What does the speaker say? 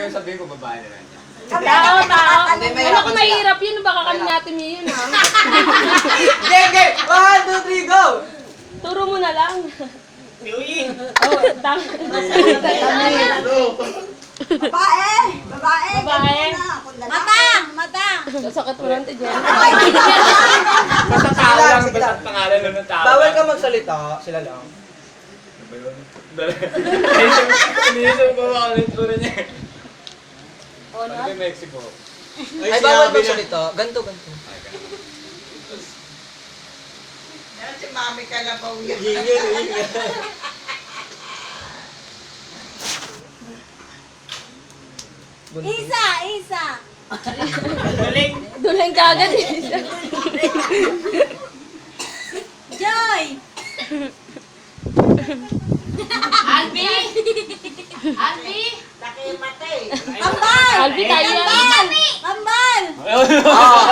yung sabihin ko, babae na lang. Tao. Hindi, may Anak, lakad mahirap yun. Baka kami natin yun, ha? Game! 1, 2, 3, go! Turo mo na lang. Piuyin! Oh, tama. Babae! Babae! Babae. Matang! Matang! Sakit mo lang, Tijen. Basta tao lang, basta pangalan lang ng tao. Bawal ka magsalita, sila lang. Ano ba yun? Inisip ko ako ulit ko rin niya. Ano ba yung Mexico? Ay, bawal magsalita. Ganto. Si Mami Kalabaw yan. Isa! Duling ka agad, eh. Joy! Albi! Albi! Takimate. Kambal! Albi, tayo yan. Kambal! Kambal! Oo.